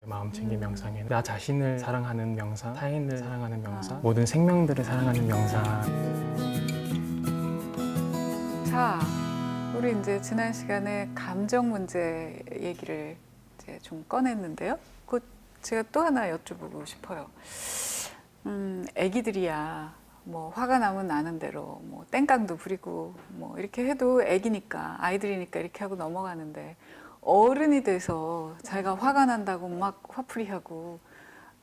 마음챙김 명상에는 나 자신을 사랑하는 명상, 타인을 사랑하는 명상, 모든 생명들을 사랑하는 명상. 자, 우리 이제 지난 시간에 감정 문제 얘기를 이제 좀 꺼냈는데요. 곧 제가 또 하나 여쭤보고 싶어요. 애기들이야 뭐 화가 나면 나는 대로 뭐 땡깡도 부리고 뭐 이렇게 해도 애기니까 아이들이니까 이렇게 하고 넘어가는데, 어른이 돼서 자기가 화가 난다고 막 화풀이하고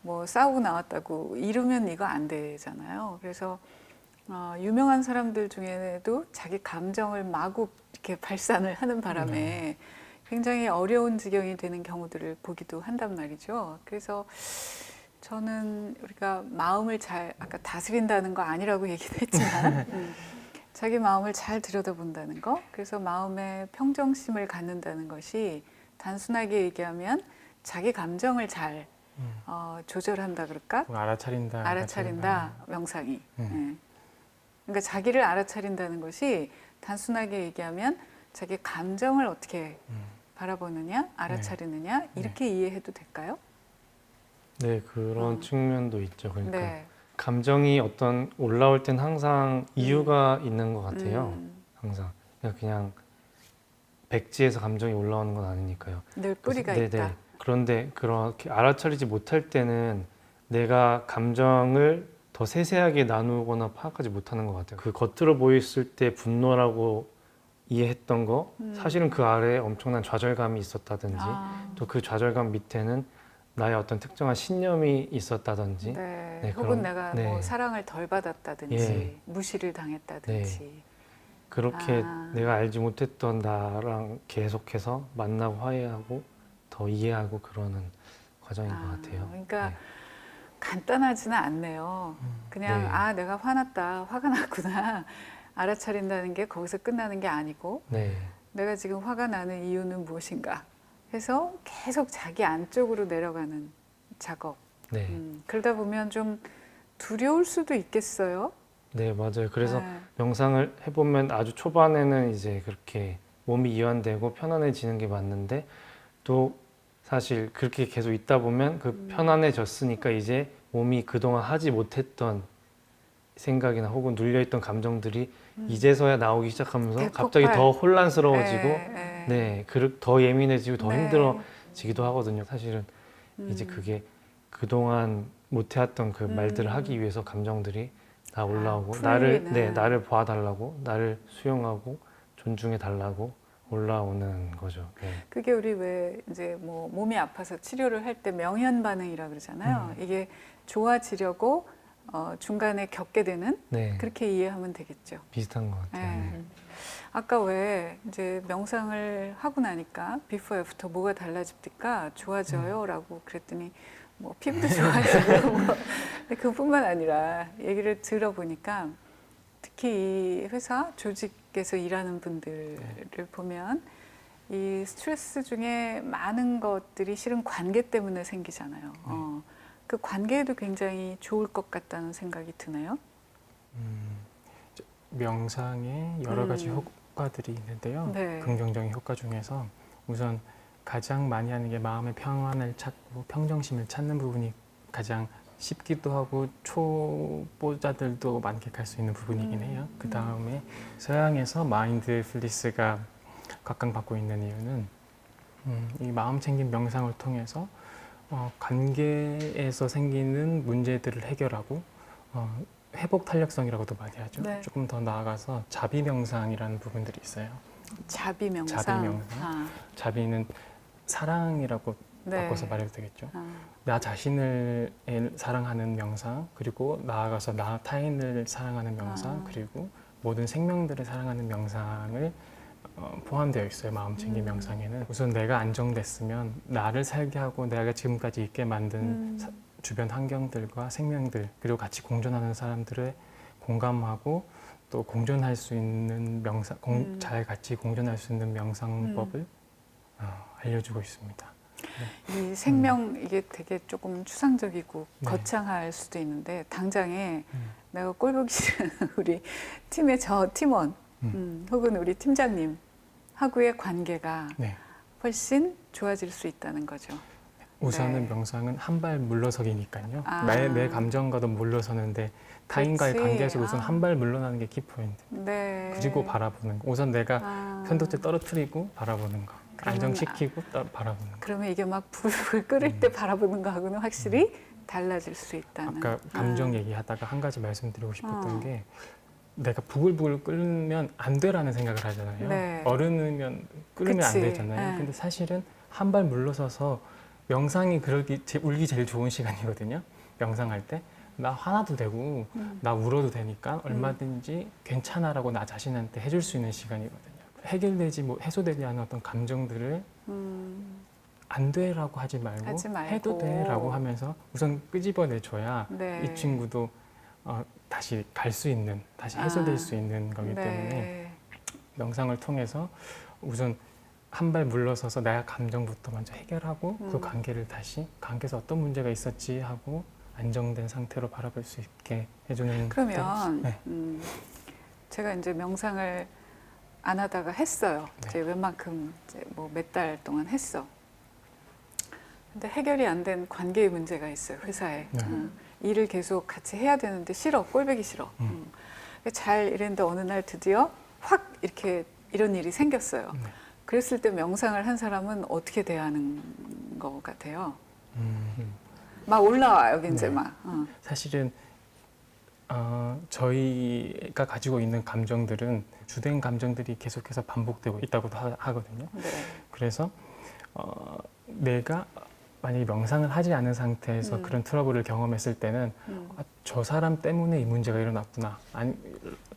뭐 싸우고 나왔다고 이러면 이거 안 되잖아요. 그래서 유명한 사람들 중에도 자기 감정을 마구 이렇게 발산을 하는 바람에 굉장히 어려운 지경이 되는 경우들을 보기도 한단 말이죠. 그래서 저는 우리가 마음을 잘, 아까 다스린다는 거 아니라고 얘기도 했지만 자기 마음을 잘 들여다본다는 거, 그래서 마음의 평정심을 갖는다는 것이 단순하게 얘기하면 자기 감정을 잘 조절한다 그럴까? 알아차린다 명상이. 네. 그러니까 자기를 알아차린다는 것이 단순하게 얘기하면 자기 감정을 어떻게 바라보느냐, 알아차리느냐, 이렇게 이해해도 될까요? 네, 그런 측면도 있죠. 그러니까 네. 감정이 어떤 올라올 땐 항상 이유가 있는 것 같아요. 항상 그냥 백지에서 감정이 올라오는 건 아니니까요. 늘 뿌리가 네네. 있다. 그런데 그렇게 알아차리지 못할 때는 내가 감정을 더 세세하게 나누거나 파악하지 못하는 것 같아요. 그 겉으로 보였을 때 분노라고 이해했던 거, 사실은 그 아래에 엄청난 좌절감이 있었다든지, 또 그 좌절감 밑에는 나의 어떤 특정한 신념이 있었다든지, 네. 혹은 내가 뭐 사랑을 덜 받았다든지, 무시를 당했다든지. 그렇게 내가 알지 못했던 나랑 계속해서 만나고 화해하고 더 이해하고 그러는 과정인 것 같아요. 그러니까 간단하지는 않네요. 그냥 내가 화났다, 화가 났구나 알아차린다는 게 거기서 끝나는 게 아니고, 내가 지금 화가 나는 이유는 무엇인가 해서 계속 자기 안쪽으로 내려가는 작업. 그러다 보면 좀 두려울 수도 있겠어요. 네, 맞아요. 그래서 명상을 해보면 아주 초반에는 이제 그렇게 몸이 이완되고 편안해지는 게 맞는데, 또 사실 그렇게 계속 있다 보면 그 편안해졌으니까 이제 몸이 그동안 하지 못했던 생각이나 혹은 눌려있던 감정들이 이제서야 나오기 시작하면서 대폭발. 갑자기 더 혼란스러워지고 더 예민해지고 더 힘들어지기도 하거든요. 사실은 이제 그게 그동안 못해왔던 그 말들을 하기 위해서 감정들이 다 올라오고 나를 봐달라고, 나를 수용하고 존중해달라고 올라오는 거죠. 그게 우리 왜 이제 뭐 몸이 아파서 치료를 할 때 명현 반응이라 그러잖아요. 이게 좋아지려고 중간에 겪게 되는, 그렇게 이해하면 되겠죠. 비슷한 것 같아요. 아까 왜 이제 명상을 하고 나니까 비포 애프터 뭐가 달라집니까? 좋아져요? 라고 그랬더니 뭐 피부도 좋아지고 뭐. 그뿐만 아니라 얘기를 들어보니까 특히 이 회사 조직에서 일하는 분들을 보면 이 스트레스 중에 많은 것들이 실은 관계 때문에 생기잖아요. 그 관계에도 굉장히 좋을 것 같다는 생각이 드네요. 명상에 여러 가지 효과들이 있는데요. 긍정적인 효과 중에서 우선 가장 많이 하는 게 마음의 평안을 찾고 평정심을 찾는 부분이 가장 쉽기도 하고 초보자들도 만끽할 수 있는 부분이긴 해요. 그 다음에 서양에서 마인드풀니스가 각광받고 있는 이유는 이 마음챙김 명상을 통해서 관계에서 생기는 문제들을 해결하고 회복 탄력성이라고도 많이 하죠. 조금 더 나아가서 자비 명상이라는 부분들이 있어요. 자비 명상. 자비는 사랑이라고 바꿔서 말해도 되겠죠. 나 자신을 사랑하는 명상, 그리고 나아가서 타인을 사랑하는 명상, 그리고 모든 생명들을 사랑하는 명상을 포함되어 있어요. 마음챙김 명상에는. 우선 내가 안정됐으면 나를 살게 하고 내가 지금까지 있게 만든 주변 환경들과 생명들, 그리고 같이 공존하는 사람들을 공감하고 또 공존할 수 있는 명상, 잘 같이 공존할 수 있는 명상법을 알려주고 있습니다. 이 생명, 이게 되게 조금 추상적이고 거창할 수도 있는데, 당장에 내가 꼴보기 싫은 우리 팀의 저 팀원 혹은 우리 팀장님 하고의 관계가 훨씬 좋아질 수 있다는 거죠. 우선은 네. 명상은 한 발 물러서기니까요. 아. 내 감정과도 물러서는데 타인과의 그렇지. 관계에서 우선 아. 한 발 물러나는 게 키포인트. 네. 그리고 바라보는 거. 우선 내가 아. 편도체 떨어뜨리고 바라보는 거. 그러면 안정시키고 바라보는 거. 그러면 이게 막 불을 끓일 때 바라보는 거하고는 확실히 달라질 수 있다는. 아까 감정 얘기하다가 한 가지 말씀드리고 싶었던 어. 게 내가 부글부글 끓으면 안 되라는 생각을 하잖아요. 네. 얼으면 끓으면 안 그치. 되잖아요. 네. 근데 사실은 한 발 물러서서 명상이 울기 제일 좋은 시간이거든요. 명상할 때. 나 화나도 되고 나 울어도 되니까 얼마든지 괜찮아라고 나 자신한테 해줄 수 있는 시간이거든요. 해결되지 해소되지 않은 어떤 감정들을 안 돼라고 하지 말고 해도 돼라고 하면서 우선 끄집어내줘야 네. 이 친구도 다시 갈 수 있는, 다시 해소될 수 있는 거기 네. 때문에 명상을 통해서 우선 한 발 물러서서 내 감정부터 먼저 해결하고 그 관계를 다시 관계에서 어떤 문제가 있었지 하고 안정된 상태로 바라볼 수 있게 해주는. 그러면 네. 제가 이제 명상을 안 하다가 했어요. 네. 이제 웬만큼 뭐 몇 달 동안 했어. 근데 해결이 안 된 관계의 문제가 있어요, 회사에. 네. 일을 계속 같이 해야 되는데 싫어, 꼴보기 싫어. 잘 이랬는데 어느 날 드디어 확 이렇게 이런 일이 생겼어요. 네. 그랬을 때 명상을 한 사람은 어떻게 대하는 것 같아요? 막 올라와 여기 이제 네. 막. 사실은 저희가 가지고 있는 감정들은 주된 감정들이 계속해서 반복되고 있다고 하거든요. 네. 그래서 내가 만약에 명상을 하지 않은 상태에서 그런 트러블을 경험했을 때는 저 사람 때문에 이 문제가 일어났구나,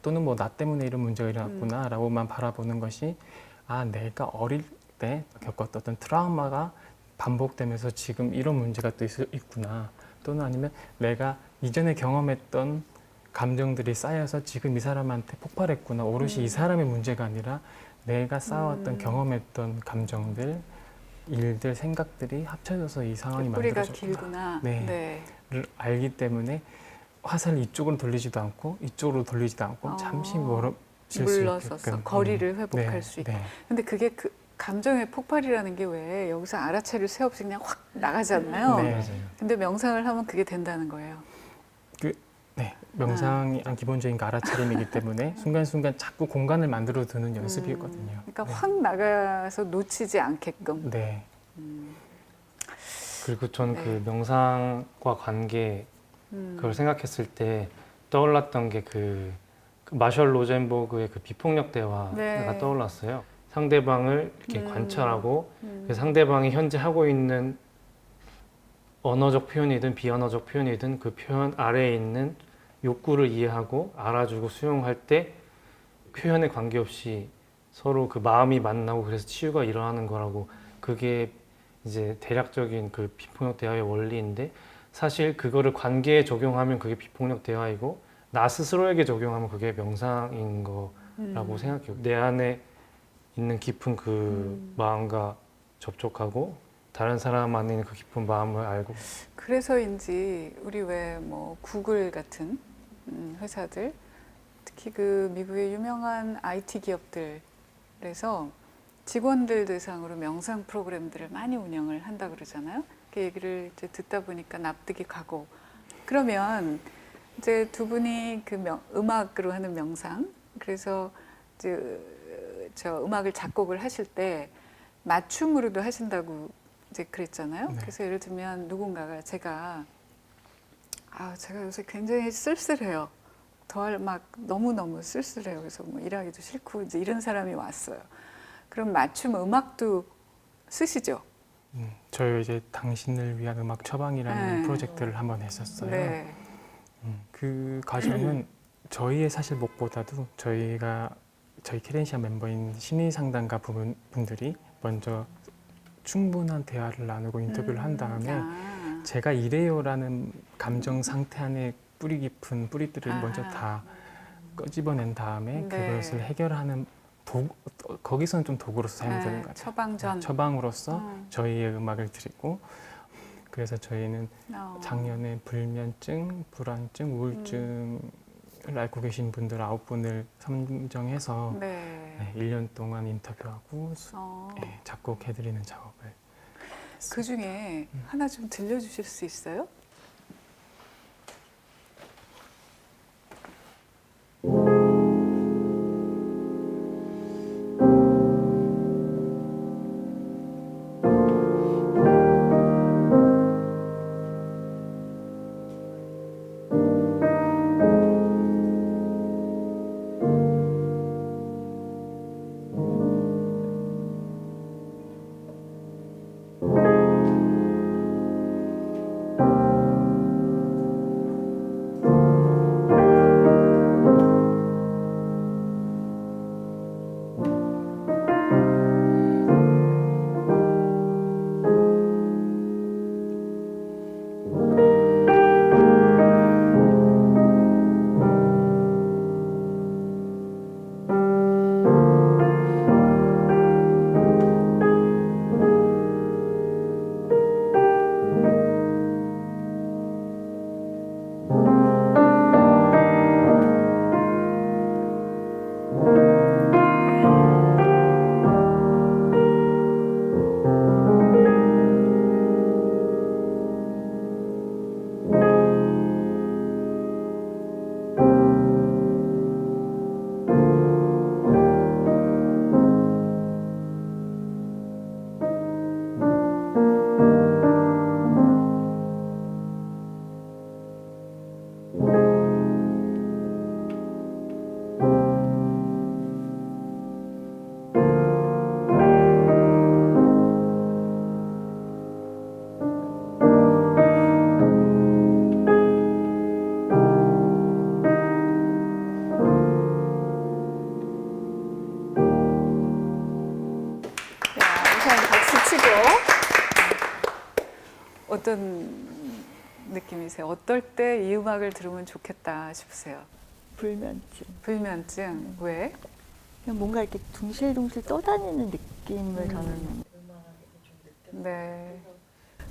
또는 뭐 나 때문에 이런 문제가 일어났구나 라고만 바라보는 것이 내가 어릴 때 겪었던 어떤 트라우마가 반복되면서 지금 이런 문제가 또 있구나, 또는 아니면 내가 이전에 경험했던 감정들이 쌓여서 지금 이 사람한테 폭발했구나, 오롯이 이 사람의 문제가 아니라 내가 쌓아왔던 경험했던 감정들, 일들, 생각들이 합쳐져서 이 상황이 뿌리가 만들어졌구나. 길구나. 네. 를 알기 때문에 화살을 이쪽으로 돌리지도 않고 이쪽으로 돌리지도 않고 잠시 멀어질 수 물러서서 있게끔 거리를 회복할 네, 수 있게. 네. 근데 그게 그 감정의 폭발이라는 게 왜 여기서 알아차릴 새 없이 그냥 확 나가잖아요. 네. 맞아요. 근데 명상을 하면 그게 된다는 거예요. 네, 명상이 기본적인 그 알아차림이기 때문에 순간순간 자꾸 공간을 만들어 두는 연습이거든요. 그러니까 네. 확 나가서 놓치지 않게끔. 네. 그리고 저는 네. 그 명상과 관계 그걸 생각했을 때 떠올랐던 게 그 마셜 로젠버그의 그 비폭력 대화가 네. 떠올랐어요. 상대방을 이렇게 관찰하고 그 상대방이 현재 하고 있는 언어적 표현이든 비언어적 표현이든 그 표현 아래에 있는 욕구를 이해하고 알아주고 수용할 때 표현에 관계없이 서로 그 마음이 만나고 그래서 치유가 일어나는 거라고, 그게 이제 대략적인 그 비폭력 대화의 원리인데, 사실 그거를 관계에 적용하면 그게 비폭력 대화이고 나 스스로에게 적용하면 그게 명상인 거라고 생각해요. 내 안에 있는 깊은 그 마음과 접촉하고 다른 사람 안에 있는 그 깊은 마음을 알고. 그래서인지 우리 왜 뭐 구글 같은 회사들, 특히 그 미국의 유명한 IT 기업들에서 직원들 대상으로 명상 프로그램들을 많이 운영을 한다 그러잖아요. 그 얘기를 이제 듣다 보니까 납득이 가고. 그러면 이제 두 분이 그 음악으로 하는 명상, 그래서 이제 저 음악을 작곡을 하실 때 맞춤으로도 하신다고 이제 그랬잖아요. 네. 그래서 예를 들면 누군가가 제가 요새 굉장히 쓸쓸해요. 덜 막 너무너무 쓸쓸해요. 그래서 뭐 일하기도 싫고 이제 이런 사람이 왔어요. 그럼 맞춤 음악도 쓰시죠? 저희 이제 당신을 위한 음악 처방이라는 네. 프로젝트를 한번 했었어요. 네. 그 과정은 저희의 사실 목보다도 저희 캐덴시아 멤버인 심리 상담가 분들이 먼저 충분한 대화를 나누고 인터뷰를 한 다음에 제가 이래요라는 감정 상태 안에 뿌리 깊은 뿌리들을 먼저 다 끄집어낸 다음에 네. 그것을 해결하는 거기서는 좀 도구로서 사용되는 것 같아요. 처방전. 처방으로서 저희의 음악을 드리고, 그래서 저희는 작년에 불면증, 불안증, 우울증을 앓고 계신 분들 9분을 선정해서 네. 1년 동안 인터뷰하고 어. 작곡해드리는 작업을 했어요. 그 중에 하나 좀 들려주실 수 있어요? 어떤 느낌이세요? 어떨 때 이 음악을 들으면 좋겠다 싶으세요? 불면증. 불면증. 왜? 그냥 뭔가 이렇게 둥실둥실 떠다니는 느낌을 저는. 네.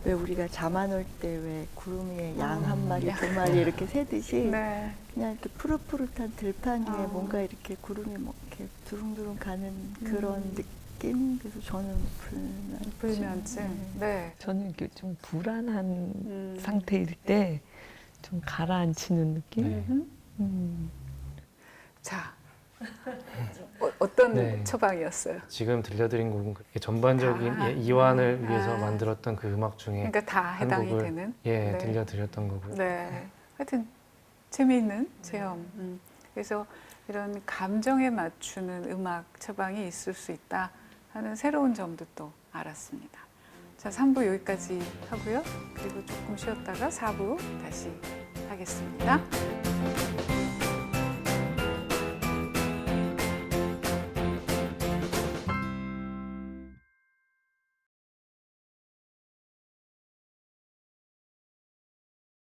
왜 우리가 잠 안 올 때 왜 구름 위에 양 한 마리, 두 마리 이렇게 새듯이 네. 그냥 이렇게 푸릇푸릇한 들판 위에 뭔가 이렇게 구름이 뭐 이렇게 두릉두릉 가는 그런 느낌. 그래서 저는 불면증. 불면증. 네. 저는 이렇게 좀 불안한 상태일 때 좀 가라앉히는 느낌? 네. 자, 어떤 네. 처방이었어요? 지금 들려드린 곡은 전반적인 다. 이완을 위해서 만들었던 그 음악 중에 그러니까 다 한 해당이 곡을 되는. 예 네. 들려드렸던 거고요. 네. 하여튼 재미있는 체험. 그래서 이런 감정에 맞추는 음악 처방이 있을 수 있다 하는 새로운 점도 또 알았습니다. 자, 3부 여기까지 하고요. 그리고 조금 쉬었다가 4부 다시 하겠습니다.